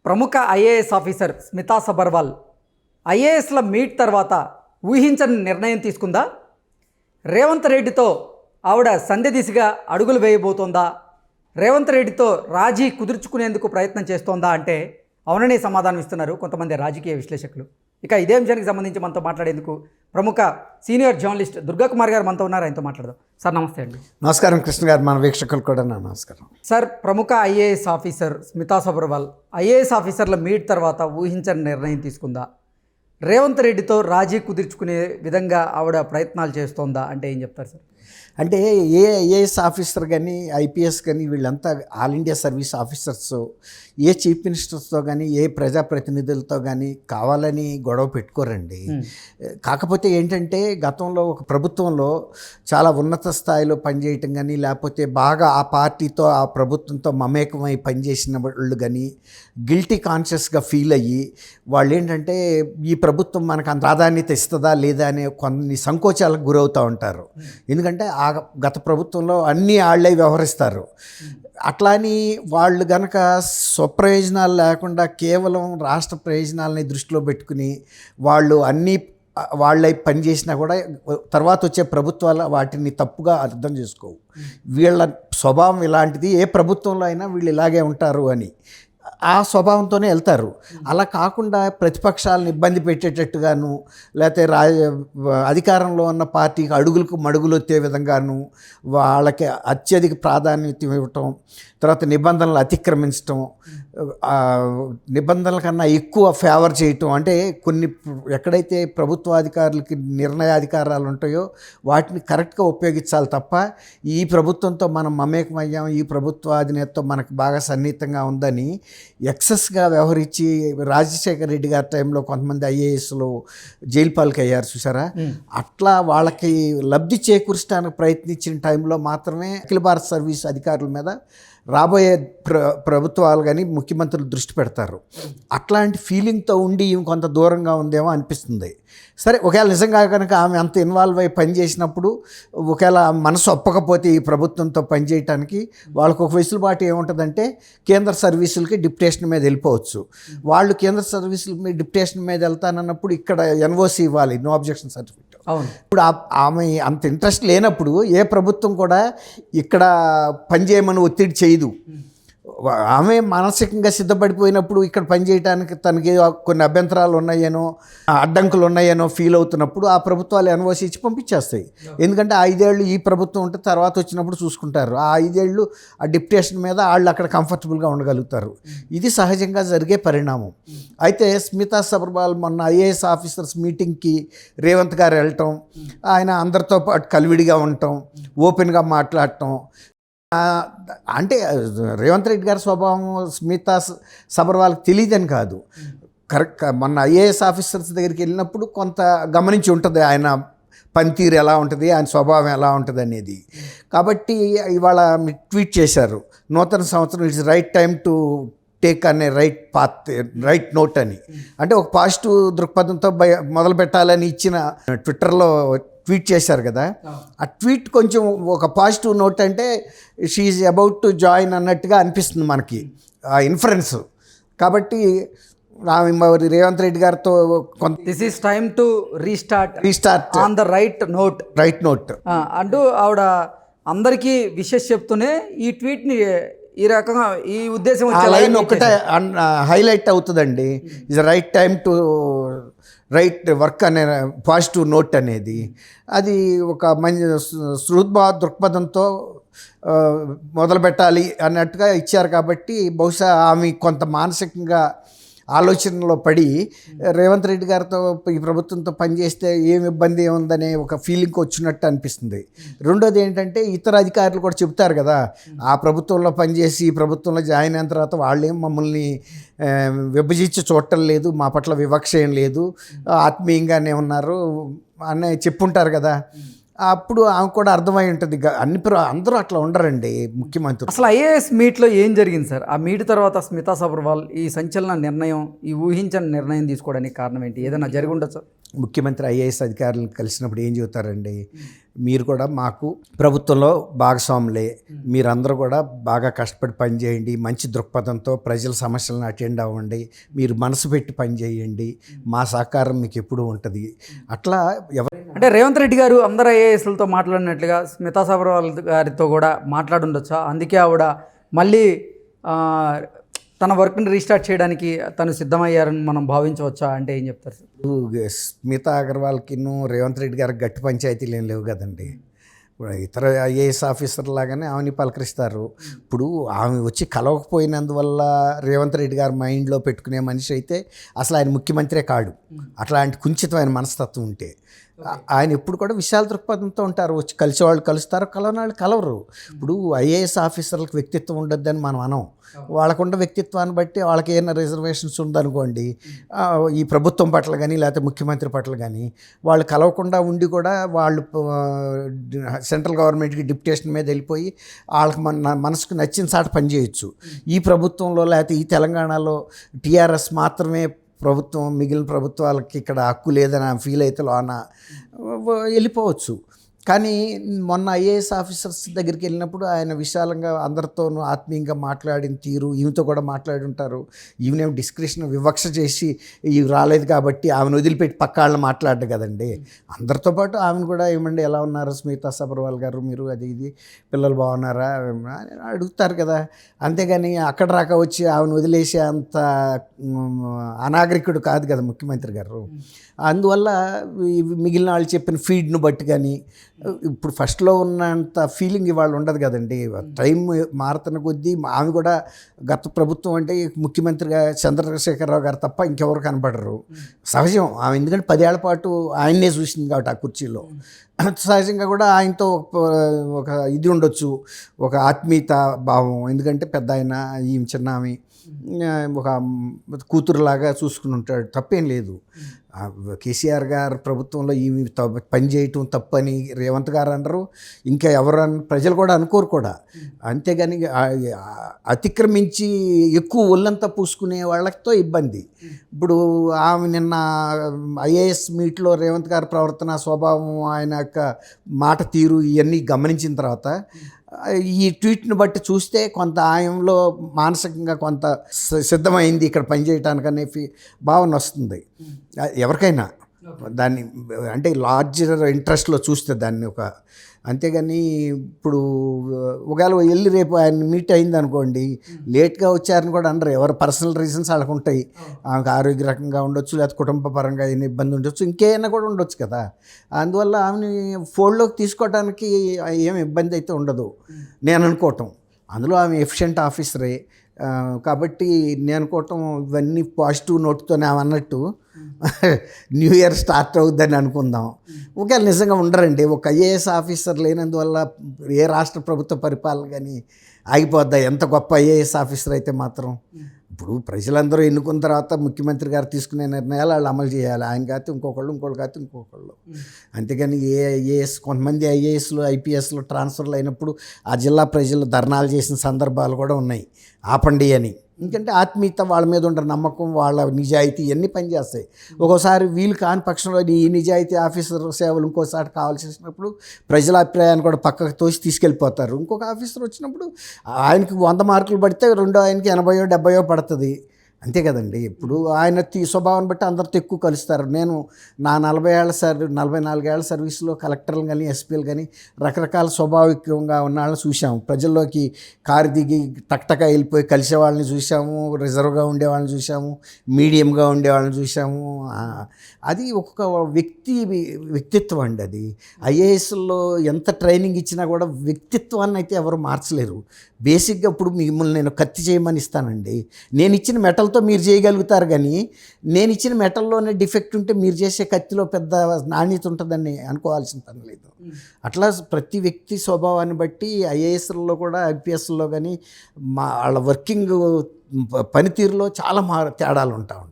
ప్రముఖ IAS officer Smita Sabharwal ఐఏఎస్ల meet తర్వాత ఊహించని నిర్ణయం తీసుకుందా? రేవంత్ రెడ్డితో ఆవిడ సంధి దిశగా అడుగులు వేయబోతోందా? రేవంత్ రెడ్డితో రాజీ కుదుర్చుకునేందుకు ప్రయత్నం చేస్తోందా అంటే అవుననే సమాధానం ఇస్తున్నారు కొంతమంది రాజకీయ విశ్లేషకులు. ఇక ఇదే అంశానికి సంబంధించి మనతో మాట్లాడేందుకు ప్రముఖ సీనియర్ జర్నలిస్ట్ దుర్గాకుమార్ గారు మనతో ఉన్నారు. ఆయనతో మాట్లాడదాం. సార్ నమస్తే అండి. నమస్కారం కృష్ణ గారు, మన వీక్షకులు కూడా నమస్కారం. సార్, ప్రముఖ IAS officer Smita Sabharwal IAS ఆఫీసర్ల మీట్ తర్వాత ఊహించని నిర్ణయం తీసుకుందా? రేవంత్ రెడ్డితో రాజీ కుదుర్చుకునే విధంగా ఆవిడ ప్రయత్నాలు చేస్తోందా అంటే ఏం చెప్తారు సార్? అంటే ఏ ఐఏఎస్ ఆఫీసర్ కానీ ఐపీఎస్ కానీ వీళ్ళంతా ఆల్ ఇండియా సర్వీస్ ఆఫీసర్స్ ఏ చీఫ్ మినిస్టర్స్తో కానీ ఏ ప్రజాప్రతినిధులతో కానీ కావాలని గొడవ పెట్టుకోరండి. కాకపోతే ఏంటంటే గతంలో ఒక ప్రభుత్వంలో చాలా ఉన్నత స్థాయిలో పనిచేయటం కానీ లేకపోతే బాగా ఆ పార్టీతో ఆ ప్రభుత్వంతో మమేకమై పనిచేసిన వాళ్ళు కానీ గిల్టీ కాన్షియస్గా ఫీల్ అయ్యి వాళ్ళు ఏంటంటే ఈ ప్రభుత్వం మనకు అంత ప్రాధాన్యత ఇస్తుందా లేదా అనే కొన్ని సంకోచాలకు గురవుతూ ఉంటారు. ఎందుకంటే ఆ గత ప్రభుత్వంలో అన్నీ వాళ్ళే వ్యవహరిస్తారు. అట్లాని వాళ్ళు గనక స్వప్రయోజనాలు లేకుండా కేవలం రాష్ట్ర ప్రయోజనాలని దృష్టిలో పెట్టుకుని వాళ్ళు అన్నీ వాళ్ళై పనిచేసినా కూడా తర్వాత వచ్చే ప్రభుత్వాలు వాటిని తప్పుగా అర్థం చేసుకోవు. వీళ్ళ స్వభావం ఇలాంటిది, ఏ ప్రభుత్వంలో అయినా వీళ్ళు ఇలాగే ఉంటారు అని ఆ స్వభావంతోనే వెళ్తారు. అలా కాకుండా ప్రతిపక్షాలను ఇబ్బంది పెట్టేటట్టుగాను లేకపోతే అధికారంలో ఉన్న పార్టీకి అడుగులకు మడుగులు వచ్చే విధంగాను వాళ్ళకి అత్యధిక ప్రాధాన్యత ఇవ్వటం, తర్వాత నిబంధనలు అతిక్రమించటం, నిబంధనల కన్నా ఎక్కువ ఫేవర్ చేయటం. అంటే కొన్ని ఎక్కడైతే ప్రభుత్వాధికారులకి నిర్ణయాధికారాలు ఉంటాయో వాటిని కరెక్ట్గా ఉపయోగించాలి తప్ప ఈ ప్రభుత్వంతో మనం మమేకమయ్యాం, ఈ ప్రభుత్వ అధినేతతో మనకు బాగా సన్నిహితంగా ఉందని ఎక్సెస్గా వ్యవహరించి రాజశేఖర రెడ్డి గారి టైంలో కొంతమంది ఐఏఎస్లు జైలు పాలకి అయ్యారు చూసారా. అట్లా వాళ్ళకి లబ్ధి చేకూర్చడానికి ప్రయత్నించిన టైంలో మాత్రమే అఖిల భారత సర్వీస్ అధికారుల మీద రాబోయే ప్రభుత్వాలు కానీ ముఖ్యమంత్రులు దృష్టి పెడతారు. అట్లాంటి ఫీలింగ్తో ఉండి కొంత దూరంగా ఉందేమో అనిపిస్తుంది. సరే, ఒకవేళ నిజంగా కనుక ఆమె అంత ఇన్వాల్వ్ అయ్యి పనిచేసినప్పుడు ఒకవేళ మనసు ఒప్పకపోతే ఈ ప్రభుత్వంతో పనిచేయటానికి వాళ్ళకు ఒక వెసులుబాటు ఏముంటుందంటే కేంద్ర సర్వీసులకి డిప్యుటేషన్ మీద వెళ్ళిపోవచ్చు. వాళ్ళు కేంద్ర సర్వీసుల మీద డిప్యుటేషన్ మీద వెళ్తానన్నప్పుడు ఇక్కడ ఎన్ఓసి ఇవ్వాలి, నో అబ్జెక్షన్ సర్టిఫికేట్. ఇప్పుడు ఆమె అంత ఇంట్రెస్ట్ లేనప్పుడు ఏ ప్రభుత్వం కూడా ఇక్కడ పనిచేయమని ఒత్తిడి చేయదు. ఆమె మానసికంగా సిద్ధపడిపోయినప్పుడు ఇక్కడ పనిచేయడానికి తనకి కొన్ని అభ్యంతరాలు ఉన్నాయేనో అడ్డంకులు ఉన్నాయేనో ఫీల్ అవుతున్నప్పుడు ఆ ప్రభుత్వాలు ఎన్ఓసి ఇచ్చి పంపించేస్తాయి. ఎందుకంటే 5 ఏళ్ళు ఈ ప్రభుత్వం ఉంటే తర్వాత వచ్చినప్పుడు చూసుకుంటారు. ఆ 5 ఏళ్ళు ఆ డిప్యుటేషన్ మీద వాళ్ళు అక్కడ కంఫర్టబుల్గా ఉండగలుగుతారు. ఇది సహజంగా జరిగే పరిణామం. అయితే స్మితా సబర్వాల్ మొన్న ఐఏఎస్ ఆఫీసర్స్ మీటింగ్కి రేవంత్ గారు వెళ్ళటం, ఆయన అందరితో పాటు కలివిడిగా ఉండటం, ఓపెన్గా మాట్లాడటం, అంటే రేవంత్ రెడ్డి గారి స్వభావం స్మితా సబర్వాల్కి తెలియదని కాదు. కరెక్ట్, మొన్న ఐఏఎస్ ఆఫీసర్స్ దగ్గరికి వెళ్ళినప్పుడు కొంత గమనించి ఉంటుంది ఆయన పనితీరు ఎలా ఉంటుంది, ఆయన స్వభావం ఎలా ఉంటుంది అనేది. కాబట్టి ఇవాళ ట్వీట్ చేశారు, నూతన సంవత్సరం it's right time to take అనే రైట్ పాత్, రైట్ నోట్ అని. అంటే ఒక పాజిటివ్ దృక్పథంతో మొదలు పెట్టాలని ఇచ్చిన ట్విట్టర్లో ట్వీట్ చేశారు కదా. ఆ ట్వీట్ కొంచెం ఒక పాజిటివ్ నోట్, అంటే she is about to join అన్నట్టుగా అనిపిస్తుంది మనకి ఆ ఇన్ఫరెన్స్. కాబట్టి రేవంత్ రెడ్డి గారితో this is time to restart on the right note అంటూ ఆవిడ అందరికీ విషెస్ చెప్తూనే ఈ ట్వీట్ని ఈ రకంగా ఈ ఉద్దేశం లైన్ ఒకటే హైలైట్ అవుతుందండి. Is right time to right work అనే పాజిటివ్ నోట్ అనేది. అది ఒక మంచి సృద్భావ దృక్పథంతో మొదలు పెట్టాలి అన్నట్టుగా ఇచ్చారు. కాబట్టి బహుశా ఆమె కొంత మానసికంగా ఆలోచనలో పడి రేవంత్ రెడ్డి గారితో ఈ ప్రభుత్వంతో పనిచేస్తే ఏమి ఇబ్బంది ఉందనే ఒక ఫీలింగ్ వచ్చినట్టు అనిపిస్తుంది. రెండోది ఏంటంటే ఇతర అధికారులు కూడా చెప్తారు కదా, ఆ ప్రభుత్వంలో పనిచేసి ఈ ప్రభుత్వంలో జాయిన్ అయిన తర్వాత వాళ్ళేం మమ్మల్ని విభజించి చూడటం లేదు, మా పట్ల వివక్ష ఏం లేదు, ఆత్మీయంగానే ఉన్నారు అని చెప్పుంటారు కదా. అప్పుడు ఆమె కూడా అర్థమై ఉంటుంది. అందరూ అట్లా ఉండరండి ముఖ్యమంత్రి. అసలు ఐఏఎస్ మీట్లో ఏం జరిగింది సార్? ఆ మీట్ తర్వాత స్మితా సబర్వాల్ ఈ సంచలన నిర్ణయం, ఈ ఊహించని నిర్ణయం తీసుకోవడానికి కారణం ఏంటి? ఏదైనా జరిగి ఉండొచ్చా? ముఖ్యమంత్రి ఐఏఎస్ అధికారులను కలిసినప్పుడు ఏం చెబుతారండి, మీరు కూడా మాకు ప్రభుత్వంలో భాగస్వాములే, మీరందరూ కూడా బాగా కష్టపడి పనిచేయండి, మంచి దృక్పథంతో ప్రజల సమస్యలను అటెండ్ అవ్వండి, మీరు మనసు పెట్టి పనిచేయండి, మా సహకారం మీకు ఎప్పుడూ ఉంటుంది. అట్లా అంటే రేవంత్ రెడ్డి గారు అందరు ఐఏఎస్లతో మాట్లాడినట్లుగా స్మితా సబర్వాల్ గారితో కూడా మాట్లాడుండొచ్చా? అందుకే ఆవిడ మళ్ళీ తన వర్క్ని రీస్టార్ట్ చేయడానికి తను సిద్ధమయ్యారని మనం భావించవచ్చా? అంటే ఏం చెప్తారు సార్? స్మితా అగర్వాల్కి రేవంత్ రెడ్డి గారికి గట్టి పంచాయతీలు ఏం లేవు కదండి. ఇప్పుడు ఇతర ఐఏఎస్ ఆఫీసర్ లాగానే ఆమెని పలకరిస్తారు. ఇప్పుడు ఆమె వచ్చి కలవకపోయినందువల్ల రేవంత్ రెడ్డి గారు మైండ్లో పెట్టుకునే మనిషి అయితే అసలు ఆయన ముఖ్యమంత్రే కాడు. అట్లాంటి కుంచితమైన మనస్తత్వం ఉంటే ఆయన ఎప్పుడు కూడా విశాల దృక్పథంతో ఉంటారు. వచ్చి కలిసే వాళ్ళు కలుస్తారు, కలవని వాళ్ళు కలవరు. ఇప్పుడు ఐఏఎస్ ఆఫీసర్లకు వ్యక్తిత్వం ఉండొద్దని మనం అనం. వాళ్ళకున్న వ్యక్తిత్వాన్ని బట్టి వాళ్ళకి ఏమైనా రిజర్వేషన్స్ ఉందనుకోండి, ఈ ప్రభుత్వం పట్ల కానీ లేకపోతే ముఖ్యమంత్రి పట్ల కానీ వాళ్ళు కలవకుండా ఉండి కూడా వాళ్ళు సెంట్రల్ గవర్నమెంట్కి డిప్యుటేషన్ మీద వెళ్ళిపోయి వాళ్ళకి మనసుకు నచ్చిన చాట పనిచేయచ్చు. ఈ ప్రభుత్వంలో లేకపోతే ఈ తెలంగాణలో టీఆర్ఎస్ మాత్రమే ప్రభుత్వం, మిగిలిన ప్రభుత్వాలకి ఇక్కడ హక్కు లేదని ఫీల్ అయితే లోన వెళ్ళిపోవచ్చు. కానీ మొన్న ఐఏఎస్ ఆఫీసర్స్ దగ్గరికి వెళ్ళినప్పుడు ఆయన విశాలంగా అందరితోనూ ఆత్మీయంగా మాట్లాడిన తీరు, ఈమెతో కూడా మాట్లాడి ఉంటారు. ఈమెనేం డిస్క్రిప్షన్ వివక్ష చేసి ఇవి రాలేదు కాబట్టి ఆమెను వదిలిపెట్టి పక్క వాళ్ళని మాట్లాడ్డు కదండి. అందరితో పాటు ఆమెను కూడా ఏమండి ఎలా ఉన్నారు స్మితా సబర్వాల్ గారు, మీరు అది ఇది పిల్లలు బాగున్నారా అని అడుగుతారు కదా. అంతేగాని అక్కడ రాక వచ్చి ఆమెను వదిలేసే అంత అనాగరికుడు కాదు కదా ముఖ్యమంత్రి గారు. అందువల్ల మిగిలిన వాళ్ళు చెప్పిన ఫీడ్ను బట్టి కానీ ఇప్పుడు ఫస్ట్లో ఉన్నంత ఫీలింగ్ ఇవాళ ఉండదు కదండి. టైం మారుతున్న కొద్దీ ఆమె కూడా గత ప్రభుత్వం అంటే ముఖ్యమంత్రిగా చంద్రశేఖరరావు గారు తప్ప ఇంకెవరు కనపడరు. సహజం ఆమె, ఎందుకంటే 10 ఏళ్ల పాటు ఆయన్నే చూసింది కాబట్టి ఆ కుర్చీలో. సహజంగా కూడా ఆయనతో ఒక ఇది ఉండొచ్చు, ఒక ఆత్మీయత భావం. ఎందుకంటే పెద్ద ఆయన, ఈ చిన్న ఆమె ఒక కూతురులాగా చూసుకుని ఉంటాడు, తప్పేం లేదు. కేసీఆర్ గారు ప్రభుత్వంలో ఈ పని చేయటం తప్పని రేవంత్ గారు అనరు, ఇంకా ఎవరు ప్రజలు కూడా అనుకోరు కూడా. అంతేగాని అతిక్రమించి ఎక్కువ ఒళ్ళంతా పూసుకునే వాళ్ళతో ఇబ్బంది. ఇప్పుడు ఆమె నిన్న ఐఏఎస్ మీట్లో రేవంత్ గారి ప్రవర్తన, స్వభావం, ఆయన యొక్క మాట తీరు ఇవన్నీ గమనించిన తర్వాత ఈ ట్వీట్ని బట్టి చూస్తే కొంత ఆయనలో మానసికంగా కొంత సిద్ధమైంది ఇక్కడ పనిచేయటానికనే భావన వస్తుంది ఎవరికైనా. దాన్ని అంటే లార్జర్ ఇంట్రెస్ట్లో చూస్తే దాన్ని ఒక, అంతేగాని ఇప్పుడు ఒకవేళ వెళ్ళి రేపు ఆయన మీట్ అయింది అనుకోండి, లేట్గా వచ్చారని కూడా అనరు. ఎవరు పర్సనల్ రీజన్స్ వాళ్ళకు ఉంటాయి. ఆమెకు ఆరోగ్య రకంగా ఉండొచ్చు, లేకపోతే కుటుంబ పరంగా ఏమైనా ఇబ్బంది ఉండొచ్చు, ఇంకేమైనా కూడా ఉండొచ్చు కదా. అందువల్ల ఆమెని ఫోల్డ్లోకి తీసుకోవడానికి ఏం ఇబ్బంది అయితే ఉండదు నేను అనుకోవటం. అందులో ఆమె ఎఫిషియెంట్ ఆఫీసరే కాబట్టి నేను అనుకోవటం ఇవన్నీ పాజిటివ్ నోట్తోనే అన్నట్టు న్యూ ఇయర్ స్టార్ట్ అవుద్దని అనుకుందాం. ఒకవేళ నిజంగా ఉండరండి, ఒక ఐఏఎస్ ఆఫీసర్ లేనందువల్ల ఏ రాష్ట్ర ప్రభుత్వ పరిపాలన కానీ ఆగిపోద్దా? ఎంత గొప్ప ఐఏఎస్ ఆఫీసర్ అయితే మాత్రం. ఇప్పుడు ప్రజలందరూ ఎన్నుకున్న తర్వాత ముఖ్యమంత్రి గారు తీసుకునే నిర్ణయాలు వాళ్ళు అమలు చేయాలి. ఆయన కాకపోతే ఇంకొకళ్ళు కాకపోతే ఇంకొకళ్ళు. అంతేగాని ఐఏఎస్ కొంతమంది ఐఏఎస్లు ఐపీఎస్లు ట్రాన్స్ఫర్లు అయినప్పుడు ఆ జిల్లా ప్రజలు ధర్నాలు చేసిన సందర్భాలు కూడా ఉన్నాయి, ఆపండి అని. ఎందుకంటే ఆత్మీయత, వాళ్ళ మీద ఉన్న నమ్మకం, వాళ్ళ నిజాయితీ ఇవన్నీ పనిచేస్తాయి. ఒక్కోసారి వీలు కాని పక్షంలో ఈ నిజాయితీ ఆఫీసర్ సేవలు ఇంకోసారి కావాల్సి వచ్చినప్పుడు ప్రజల అభిప్రాయాన్ని కూడా పక్కకు తోసి తీసుకెళ్ళిపోతారు. ఇంకొక ఆఫీసర్ వచ్చినప్పుడు ఆయనకి 100 మార్కులు పడితే రెండో ఆయనకి 80 70 పడుతుంది. అంతే కదండి. ఇప్పుడు ఆయన స్వభావాన్ని బట్టి అందరితో ఎక్కువ కలుస్తారు. నేను నా 44 ఏళ్ల సర్వీస్లో కలెక్టర్లు కానీ ఎస్పీలు కానీ రకరకాల స్వభావికంగా ఉన్న వాళ్ళని చూసాము. ప్రజల్లోకి కారు దిగి టక్టగా వెళ్ళిపోయి కలిసే వాళ్ళని చూసాము, రిజర్వ్గా ఉండేవాళ్ళని చూసాము, మీడియంగా ఉండేవాళ్ళని చూసాము. అది ఒక్కొక్క వ్యక్తిత్వం అండి. అది ఐఏఎస్లో ఎంత ట్రైనింగ్ ఇచ్చినా కూడా వ్యక్తిత్వాన్ని అయితే ఎవరు మార్చలేరు. బేసిక్గా ఇప్పుడు మిమ్మల్ని నేను కత్తి చేయమని ఇస్తానండి, నేను ఇచ్చిన మెటల్తో మీరు చేయగలుగుతారు, కానీ నేను ఇచ్చిన మెటల్లోనే డిఫెక్ట్ ఉంటే మీరు చేసే కత్తిలో పెద్ద నాణ్యత ఉంటుందని అనుకోవాల్సిన పని లేదు. అట్లా ప్రతి వ్యక్తి స్వభావాన్ని బట్టి ఐఏఎస్లో కూడా ఐపీఎస్లో కానీ వాళ్ళ వర్కింగ్ పనితీరులో చాలా తేడాలు ఉంటాయి.